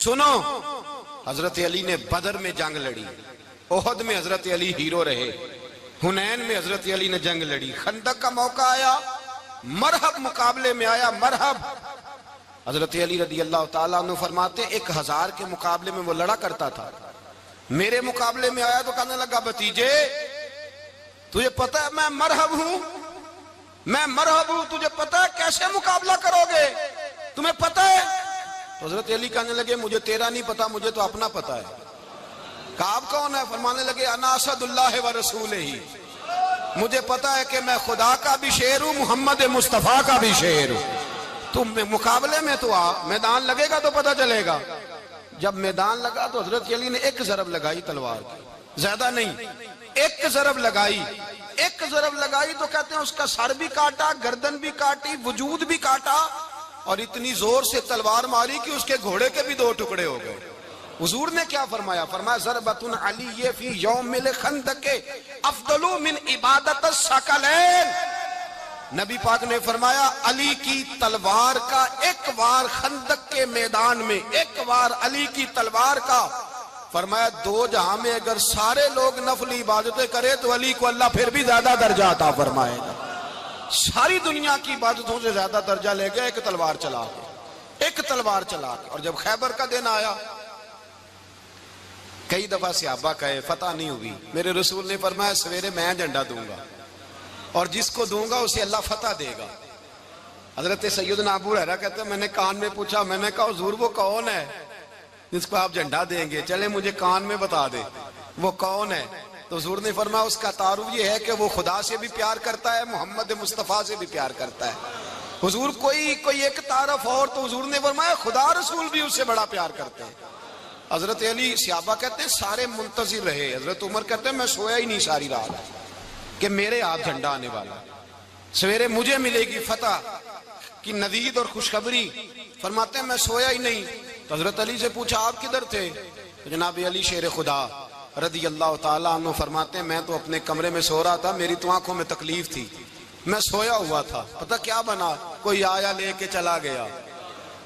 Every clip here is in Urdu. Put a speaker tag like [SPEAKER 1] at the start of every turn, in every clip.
[SPEAKER 1] سنو، حضرت علی نے بدر میں جنگ لڑی، احد میں حضرت علی ہیرو رہے، حنین میں حضرت علی نے جنگ لڑی، خندق کا موقع آیا، مرحب مقابلے میں آیا، مرحب۔ حضرت علی رضی اللہ تعالیٰ عنہ فرماتے 1000 کے مقابلے میں وہ لڑا کرتا تھا، میرے مقابلے میں آیا تو کہنے لگا بھتیجے تجھے پتہ ہے میں مرحب ہوں، میں مرحب ہوں، تجھے پتہ ہے کیسے مقابلہ کرو گے، تمہیں پتہ ہے؟ تو حضرت علی کہنے لگے مجھے تیرا نہیں پتا، مجھے تو اپنا پتہ ہے۔ کعب کون ہے؟ فرمانے لگے انا اسد اللہ و رسولہ ہی، مجھے پتا ہے کہ میں خدا کا بھی شعر ہوں، محمد مصطفیٰ کا بھی شعر ہوں۔ تم مقابلے میں تو آ، میدان لگے گا تو پتہ چلے گا۔ جب میدان لگا تو حضرت علی نے ایک ضرب لگائی تلوار کی، زیادہ نہیں، ایک ضرب لگائی، ایک ضرب لگائی تو کہتے ہیں اس کا سر بھی کاٹا، گردن بھی کاٹی، وجود بھی کاٹا، اور اتنی زور سے تلوار ماری کہ اس کے گھوڑے کے بھی 2 ٹکڑے ہو گئے۔ حضور نے کیا فرمایا؟ فرمایا ضربۃ علی فی یوم الخندق افضل من عبادت الثقلین۔ نبی پاک نے فرمایا علی کی تلوار کا ایک وار خندق کے میدان میں، ایک وار علی کی تلوار کا، فرمایا 2 جہاں میں اگر سارے لوگ نفل عبادتیں کرے تو علی کو اللہ پھر بھی زیادہ درجہ عطا فرمائے گا۔ ساری دنیا کی عبادتوں سے زیادہ درجہ لے گیا ایک تلوار چلا کے، ایک تلوار چلا کے۔ اور جب خیبر کا دن آیا، کئی دفعہ صحابہ کہے فتح نہیں ہوئی، میرے رسول نے فرمایا سویرے میں جھنڈا دوں گا اور جس کو دوں گا اسے اللہ فتح دے گا۔ حضرت سیدنا ابو ہریرہ کہتے ہیں میں نے کان میں پوچھا، میں نے کہا حضور وہ کون ہے جس کو آپ جھنڈا دیں گے؟ چلے مجھے کان میں بتا دے وہ کون ہے۔ تو حضور نے فرمایا اس کا تعارف یہ ہے کہ وہ خدا سے بھی پیار کرتا ہے، محمد مصطفیٰ سے بھی پیار کرتا ہے۔ حضور کوئی ایک تعارف اور، تو حضور نے فرمایا خدا رسول بھی اس سے بڑا پیار کرتے ہیں۔ حضرت علی صحابہ کہتے ہیں سارے منتظر رہے، حضرت عمر کہتے ہیں میں سویا ہی نہیں ساری رات کہ میرے ہاتھ جھنڈا آنے والا، سویرے مجھے ملے گی فتح کی نوید اور خوشخبری۔ فرماتے ہیں میں سویا ہی نہیں۔ تو حضرت علی سے پوچھا آپ کدھر تھے؟ تو جناب علی شیر خدا رضی اللہ تعالیٰ عنہ فرماتے ہیں میں تو اپنے کمرے میں سو رہا تھا، میری تو آنکھوں میں تکلیف تھی، میں سویا ہوا تھا، پتہ کیا بنا، کوئی آیا لے کے چلا گیا،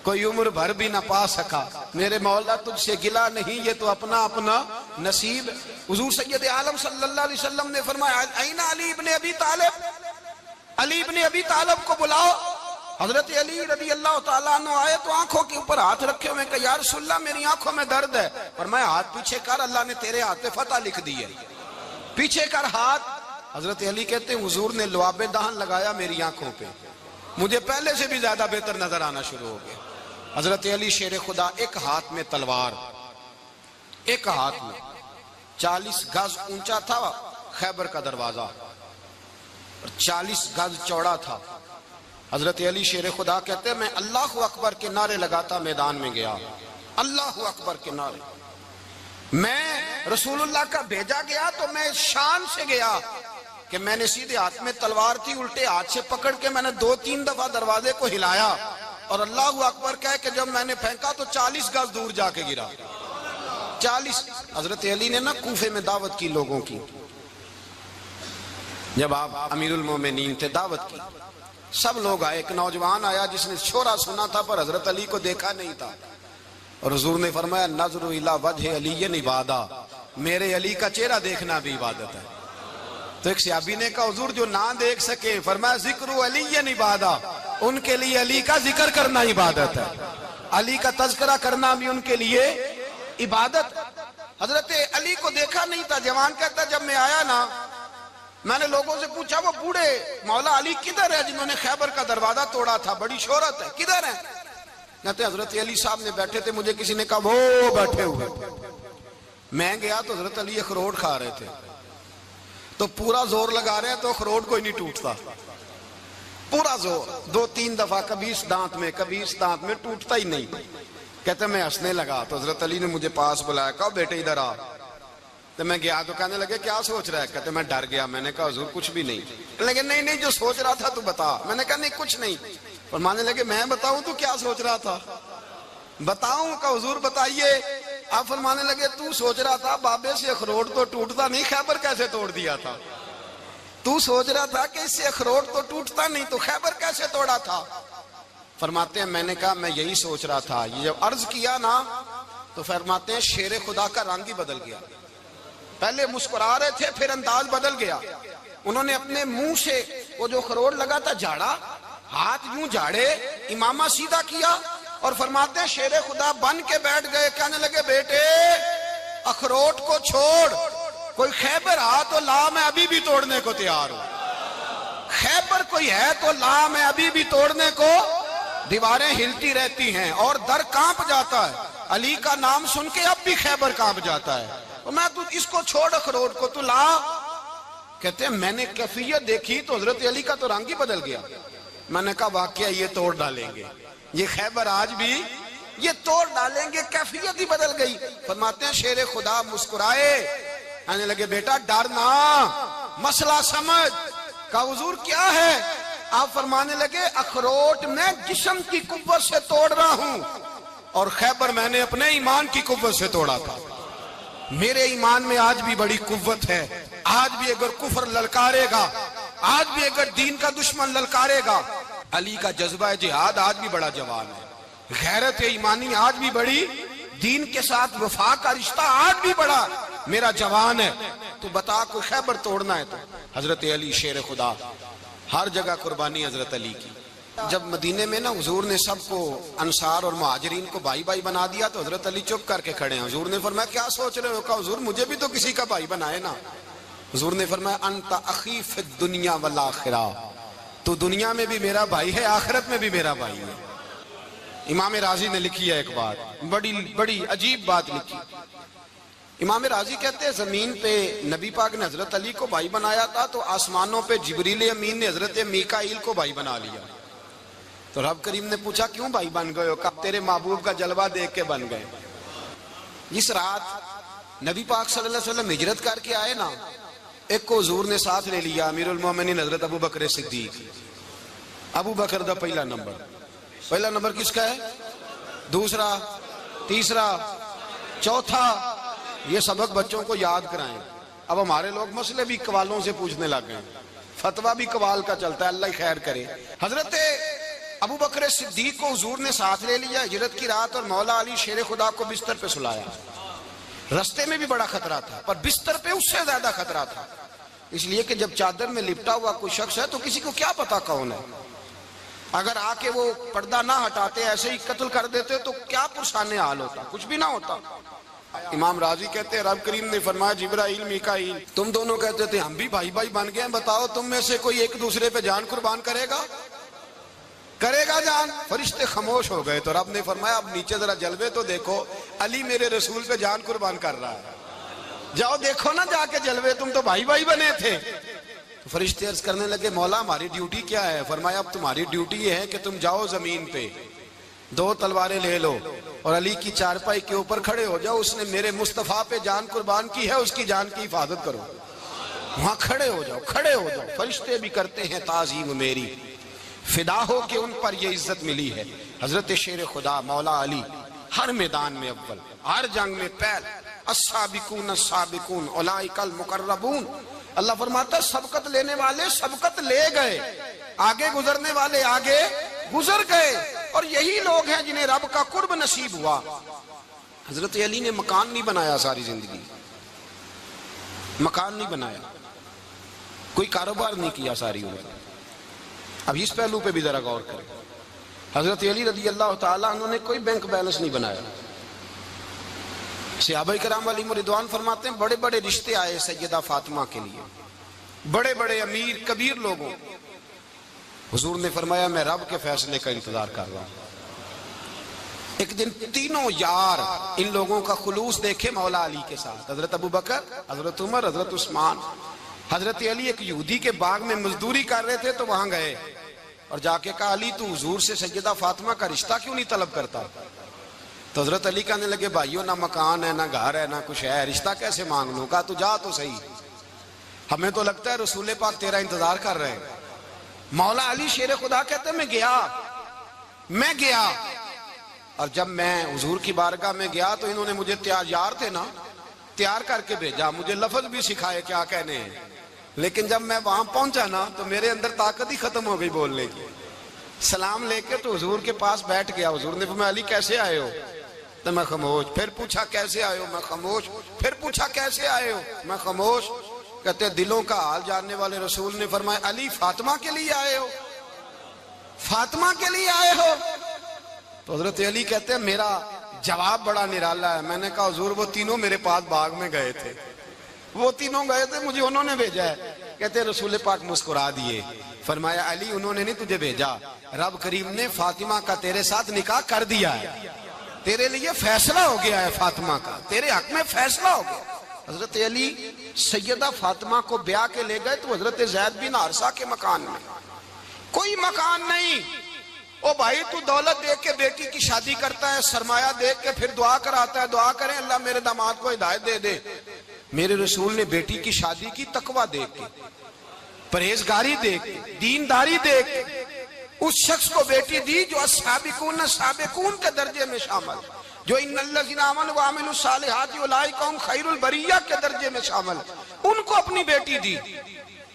[SPEAKER 1] کوئی عمر بھر بھی نہ پا سکا۔ میرے مولا تجھ سے گلا نہیں، یہ تو اپنا اپنا نصیب۔ حضور سید عالم صلی اللہ علیہ وسلم نے فرمایا این علی ابن ابی طالب، علی ابن ابی طالب کو بلاؤ۔ حضرت علی رضی اللہ تعالیٰ عنہ آئے تو آنکھوں کے اوپر ہاتھ رکھے ہوئے کہ یا رسول اللہ میری آنکھوں میں درد ہے۔ فرمایا ہاتھ پیچھے کر، اللہ نے تیرے ہاتھ پہ فتح لکھ دی ہے، پیچھے کر ہاتھ۔ حضرت علی کہتے ہیں حضور نے لعاب دہن لگایا میری آنکھوں پہ، مجھے پہلے سے بھی زیادہ بہتر نظر آنا شروع ہو گیا۔ حضرت علی شیر خدا ایک ہاتھ میں تلوار، ایک ہاتھ میں 40 گز اونچا تھا خیبر کا دروازہ، 40 گز چوڑا تھا۔ حضرت علی شیر خدا کہتے ہیں میں اللہ اکبر کے نعرے لگاتا میدان میں گیا، اللہ اکبر کے نعرے۔ میں رسول اللہ کا بھیجا گیا تو میں شان سے گیا کہ میں نے سیدھے ہاتھ میں تلوار تھی، الٹے ہاتھ سے پکڑ کے میں نے 2-3 دفعہ دروازے کو ہلایا اور اللہ اکبر کہہ کہ جب میں نے پھینکا تو 40 گز دور جا کے گرا۔ 40۔ حضرت علی نے نا کوفے میں دعوت کی لوگوں کی، جب آپ امیر المومنین تھے دعوت کی، سب لوگ آئے، ایک نوجوان آیا جس نے شورا سنا تھا پر حضرت علی کو دیکھا نہیں تھا، اور حضور نے فرمایا نظر الی وجہ علی عبادہ، میرے علی کا چہرہ دیکھنا بھی عبادت ہے۔ تو ایک صحابی نے کہا حضور جو نہ دیکھ سکے، فرمایا ذکر علی عبادہ، ان کے لیے علی کا ذکر کرنا عبادت ہے، علی کا تذکرہ کرنا بھی ان کے لیے عبادت۔ حضرت علی کو دیکھا نہیں تھا، جوان کہتا جب میں آیا نا میں نے لوگوں سے پوچھا وہ بوڑھے مولا علی کدھر ہے جنہوں نے خیبر کا دروازہ توڑا تھا، بڑی شہرت ہے، کدھر ہیں؟ کہتے حضرت علی صاحب نے بیٹھے تھے، مجھے کسی نے کہا وہ بیٹھے ہوئے۔ میں گیا تو حضرت علی اخروٹ کھا رہے تھے، تو پورا زور لگا رہے ہیں تو اخروٹ کوئی نہیں ٹوٹتا، پورا زور 2-3 دفعہ، کبھی اس دانت میں کبھی اس دانت میں، ٹوٹتا ہی نہیں۔ کہتے میں ہنسنے لگا تو حضرت علی نے مجھے پاس بلایا، کہا بیٹے ادھر آ۔ تو میں گیا تو کہنے لگے کیا سوچ رہا ہے؟ کہتے میں ڈر گیا، میں نے کہا حضور کچھ بھی نہیں۔ لیکن نہیں جو سوچ رہا تھا تو بتا۔ میں نے کہا نہیں کچھ نہیں۔ فرمانے لگے میں بتاؤں تو کیا سوچ رہا تھا؟ بتاؤں؟ کہ حضور بتائیے۔ آپ فرمانے لگے تو سوچ رہا تھا بابے سے اخروٹ تو ٹوٹتا نہیں، خیبر کیسے توڑ دیا تھا؟ تو سوچ رہا تھا کہ اس سے اخروٹ تو ٹوٹتا نہیں تو خیبر کیسے توڑا تھا؟ فرماتے ہیں میں نے کہا میں یہی سوچ رہا تھا، یہ جب عرض کیا نا تو فرماتے ہیں شیر خدا کا رنگ ہی بدل گیا. پہلے مسکرا رہے تھے پھر انداز بدل گیا. انہوں نے اپنے منہ سے وہ جو خروٹ لگا تھا جھاڑا, ہاتھ یوں جھاڑے, امامہ سیدھا کیا اور فرماتے ہیں شیر خدا بن کے بیٹھ گئے. کہنے لگے بیٹے اخروٹ کو چھوڑ, کوئی خیبر آ تو لا, میں ابھی بھی توڑنے کو تیار ہوں. خیبر کوئی ہے تو لا, میں ابھی بھی توڑنے کو. دیواریں ہلتی رہتی ہیں اور در کانپ جاتا ہے. علی کا نام سن کے اب بھی خیبر کانپ جاتا ہے. میں تو اس کو چھوڑ اخروٹ کو تو لا. کہتے ہیں میں نے کیفیت دیکھی تو حضرت علی کا تو رنگ ہی بدل گیا. میں نے کہا واقعہ یہ توڑ ڈالیں گے, یہ خیبر آج بھی یہ توڑ ڈالیں گے, کیفیت ہی بدل گئی. فرماتے ہیں شیر خدا مسکرائے, کہنے لگے بیٹا ڈرنا, مسئلہ سمجھ. کہا حضور کیا ہے؟ آپ فرمانے لگے اخروٹ میں جسم کی قوت سے توڑ رہا ہوں اور خیبر میں نے اپنے ایمان کی قوت سے توڑا تھا. میرے ایمان میں آج بھی بڑی قوت ہے. آج بھی اگر کفر للکارے گا, آج بھی اگر دین کا دشمن للکارے گا, علی کا جذبہ جہاد آج بھی بڑا جوان ہے. غیرت ایمانی آج بھی بڑی, دین کے ساتھ وفا کا رشتہ آج بھی بڑا میرا جوان ہے. تو بتا کوئی خیبر توڑنا ہے تو حضرت علی شیر خدا, ہر جگہ قربانی حضرت علی کی. جب مدینے میں نا حضور نے سب کو انصار اور مہاجرین کو بھائی بھائی بنا دیا تو حضرت علی چپ کر کے کھڑے ہیں. حضور نے فرمایا کیا سوچ رہے ہو؟ کہا حضور مجھے بھی تو کسی کا بھائی بنائے نا. حضور نے فرمایا انت اخی فی الدنیا والآخرہ, تو دنیا میں بھی میرا بھائی ہے, آخرت میں بھی میرا بھائی ہے. امام راضی نے لکھی ہے ایک بات, بڑی عجیب بات لکھی. امام راضی کہتے ہیں زمین پہ نبی پاک نے حضرت علی کو بھائی بنایا تھا تو آسمانوں پہ جبریل امین نے حضرت میکائیل کو بھائی بنا لیا. تو رب کریم نے پوچھا کیوں بھائی بن گئے ہو؟ کہا تیرے محبوب کا جلوہ دیکھ کے بن گئے. جس رات نبی پاک صلی اللہ علیہ وسلم ہجرت کر کے آئے نا, ایک کو حضور نے ساتھ لے لیا, امیر المومنین حضرت ابو بکر صدیق. ابو بکر دا پہلا نمبر کس کا ہے؟ دوسرا, تیسرا, چوتھا. یہ سبق بچوں کو یاد کرائیں. اب ہمارے لوگ مسئلے بھی قوالوں سے پوچھنے لگ گئے, فتویٰ بھی قوال کا چلتا ہے, اللہ خیر کرے. حضرت ابو بکر صدیق کو حضور نے ساتھ لے لیا ہجرت کی رات, اور مولا علی شیر خدا کو بستر پہ سلایا. رستے میں بھی بڑا خطرہ تھا پر بستر پہ اس سے زیادہ خطرہ تھا, اس لیے کہ جب چادر میں لپٹا ہوا کوئی شخص ہے تو کسی کو کیا پتا کون ہے. اگر آ کے وہ پردہ نہ ہٹاتے ایسے ہی قتل کر دیتے تو کیا پرسان حال ہوتا, کچھ بھی نہ ہوتا. امام راضی کہتے ہیں رب کریم نے فرمایا جبرائیل میکائیل تم دونوں کہتے تھے ہم بھی بھائی بھائی بن گئے ہیں, بتاؤ تم میں سے کوئی ایک دوسرے پہ جان قربان کرے گا جان؟ فرشتے خاموش ہو گئے. تو رب نے فرمایا اب نیچے ذرا جلوے تو دیکھو, علی میرے رسول پہ جان قربان کر رہا ہے, جاؤ دیکھو نا جا کے جلوے, تم تو بھائی بھائی بنے تھے. تو فرشتے عرض کرنے لگے مولا ہماری ڈیوٹی کیا ہے؟ فرمایا اب تمہاری ڈیوٹی یہ ہے کہ تم جاؤ زمین پہ, 2 تلواریں لے لو اور علی کی چارپائی کے اوپر کھڑے ہو جاؤ. اس نے میرے مصطفیٰ پہ جان قربان کی ہے, اس کی جان کی حفاظت کرو. وہاں کھڑے ہو جاؤ. فرشتے بھی کرتے ہیں تعظیم میری, فدا ہو کہ ان پر یہ عزت ملی ہے. حضرت شیر خدا مولا علی ہر میدان میں اول, ہر جنگ میں پہل. السابقون السابقون اولئک المقربون. اللہ فرماتا سبقت لینے والے سبقت لے گئے, آگے گزرنے والے آگے گزر گئے, اور یہی لوگ ہیں جنہیں رب کا قرب نصیب ہوا. حضرت علی نے مکان نہیں بنایا ساری زندگی, مکان نہیں بنایا, کوئی کاروبار نہیں کیا ساری عمر. اب اس پہلو پہ بھی ذرا غور کریں. حضرت علی رضی اللہ تعالیٰ انہوں نے کوئی بینک بیلنس نہیں بنایا. صحابہ کرام علیہم رضوان فرماتے ہیں بڑے بڑے رشتے آئے سیدہ فاطمہ کے لیے, بڑے بڑے امیر کبیر لوگوں. حضور نے فرمایا میں رب کے فیصلے کا انتظار کر رہا ہوں. ایک دن تینوں یار ان لوگوں کا خلوص دیکھے مولا علی کے ساتھ, حضرت ابو بکر, حضرت عمر, حضرت عثمان. حضرت علی ایک یہودی کے باغ میں مزدوری کر رہے تھے تو وہاں گئے اور جا کے کہا علی تو حضور سے سیدہ فاطمہ کا رشتہ کیوں نہیں طلب کرتا؟ تو حضرت علی کہنے لگے بھائیو نہ مکان ہے نہ گھر ہے نہ کچھ ہے, رشتہ کیسے مانگ لوں؟ کہا تو جا تو صحیح, ہمیں تو لگتا ہے رسول پاک تیرا انتظار کر رہے ہیں. مولا علی شیر خدا کہتے ہیں میں گیا اور جب میں حضور کی بارگاہ میں گیا تو انہوں نے مجھے یار تھے نا, تیار کر کے بھیجا, مجھے لفظ بھی سکھائے کیا کہنے ہیں. لیکن جب میں وہاں پہنچا نا تو میرے اندر طاقت ہی ختم ہو گئی بولنے کی. سلام لے کے تو حضور کے پاس بیٹھ گیا. حضور نے فرمایا علی کیسے آئے ہو؟ کہتے میں خاموش. پھر پوچھا کیسے آئے ہو؟ میں خاموش. پھر پوچھا کیسے آئے ہو؟ میں خاموش. کہتے دلوں کا حال جاننے والے رسول نے فرمایا علی فاطمہ کے لیے آئے ہو؟ فاطمہ کے لیے آئے ہو؟ تو حضرت علی کہتے ہیں میرا جواب بڑا نرالا ہے. میں نے کہا حضور وہ تینوں میرے پاس باغ میں گئے تھے, وہ تینوں گئے تھے, مجھے انہوں نے بھیجا ہے. کہتے ہیں رسول پاک مسکرا دیے, فرمایا علی انہوں نے نہیں تجھے بھیجا, رب کریم نے فاطمہ کا تیرے ساتھ نکاح کر دیا ہے, تیرے لیے فیصلہ ہو گیا ہے فاطمہ کا, تیرے حق میں فیصلہ ہو گیا. حضرت علی سیدہ فاطمہ کو بیاہ کے لے گئے تو حضرت زید بن حارثہ کے مکان میں, کوئی مکان نہیں. او بھائی تو دولت دیکھ کے بیٹی کی شادی کرتا ہے, سرمایہ دیکھ کے پھر دعا کراتا ہے, دعا کریں اللہ میرے داماد کو ہدایت دے دے. میرے رسول نے بیٹی کی شادی کی تقوی دیکھ کے, پرہیزگاری دیکھ کے, دینداری دیکھ کے اس شخص کو بیٹی دی جو السابقون السابقون کے درجے میں شامل, جو ان الذین آمنوا وعملوا الصالحات اولئک هم خیر البریہ کے درجے میں شامل, ان کو اپنی بیٹی دی.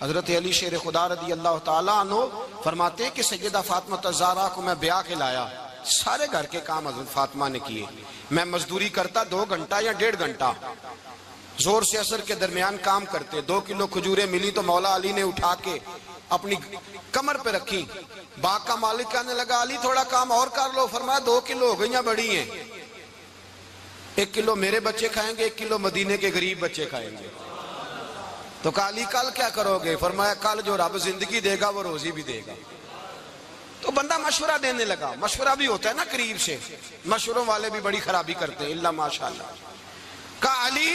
[SPEAKER 1] حضرت علی شیر خدا رضی اللہ تعالیٰ عنہ فرماتے ہیں کہ سیدہ فاطمہ الزہرا کو میں بیاہ کے لایا, سارے گھر کے کام حضرت فاطمہ نے کیے. میں مزدوری کرتا 2 گھنٹہ یا 1.5 گھنٹہ, زور سے عصر کے درمیان کام کرتے. 2 کلو کھجوریں ملی تو مولا علی نے اٹھا کے اپنی کمر پہ رکھی. باغ کا مالک کہنے لگا علی تھوڑا کام اور کر لو. فرمایا 2 کلو ہو گئیاں بڑی ہیں, 1 کلو میرے بچے کھائیں گے, 1 کلو مدینے کے غریب بچے کھائیں گے. تو کہا علی کل کیا کرو گے؟ فرمایا کل جو رب زندگی دے گا وہ روزی بھی دے گا. تو بندہ مشورہ دینے لگا. مشورہ بھی ہوتا ہے نا قریب سے, مشوروں والے بھی بڑی خرابی کرتے ہیں, اللہ ماشاءاللہ. کہا علی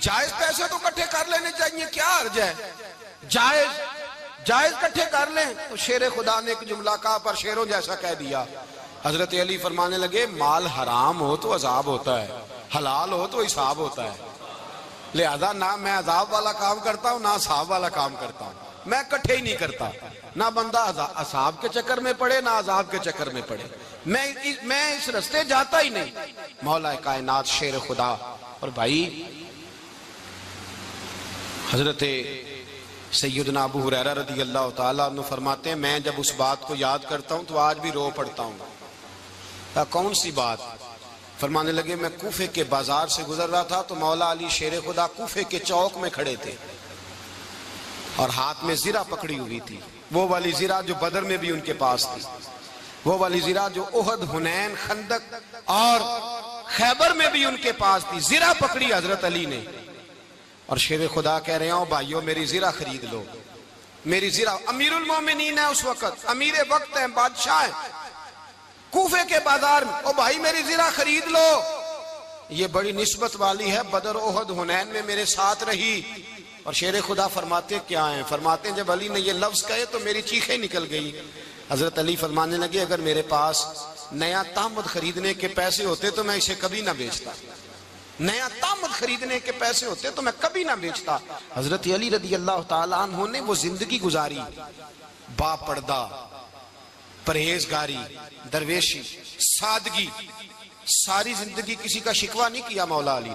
[SPEAKER 1] جائز پیسے تو کٹھے کر لینے چاہیے, کیا حرج ہے, جائز کٹھے کر لیں. تو شیر خدا نے ایک جملہ کہا پر شیروں جیسا کہہ دیا. حضرت علی فرمانے لگے مال حرام ہو تو عذاب ہوتا ہے, حلال ہو تو حساب ہوتا ہے. لہذا نہ میں عذاب والا کام کرتا ہوں نہ حساب والا کام کرتا ہوں, میں کٹھے ہی نہیں کرتا. نہ بندہ عذاب کے چکر میں پڑے نہ عذاب کے چکر میں پڑے, میں اس رستے جاتا ہی نہیں. مولا کائنات شیر خدا. اور بھائی حضرت سیدنا ابو ہریرہ رضی اللہ تعالیٰ عنہ فرماتے ہیں میں جب اس بات کو یاد کرتا ہوں تو آج بھی رو پڑتا ہوں. کون سی بات؟ فرمانے لگے میں کوفے کے بازار سے گزر رہا تھا تو مولا علی شیر خدا کوفے کے چوک میں کھڑے تھے اور ہاتھ میں زرہ پکڑی ہوئی تھی, وہ والی زرہ جو بدر میں بھی ان کے پاس تھی, وہ والی زرہ جو احد, حنین, خندق اور خیبر میں بھی ان کے پاس تھی. زرہ پکڑی حضرت علی نے اور شیر خدا کہہ رہے ہوں بھائیو میری زرہ خرید لو. میری زرہ, امیر المومنین ہے اس وقت, امیر وقت ہیں, بادشاہ ہیں, کوفے کے بازار میں, او بھائی میری زرہ خرید لو. یہ بڑی نسبت والی ہے, بدر, احد, حنین میں میرے ساتھ رہی. اور شیر خدا فرماتے کیا ہیں؟ فرماتے ہیں جب علی نے یہ لفظ کہے تو میری چیخیں نکل گئی. حضرت علی فرمانے لگے اگر میرے پاس نیا تامد خریدنے کے پیسے ہوتے تو میں اسے کبھی نہ بیچتا, نیا تامد خریدنے کے پیسے ہوتے تو میں کبھی نہ بیچتا. حضرت علی رضی اللہ تعالیٰ عنہ نے وہ زندگی گزاری, با پردہ, پرہیزگاری, درویشی, سادگی, ساری زندگی کسی کا شکوہ نہیں کیا مولا علی.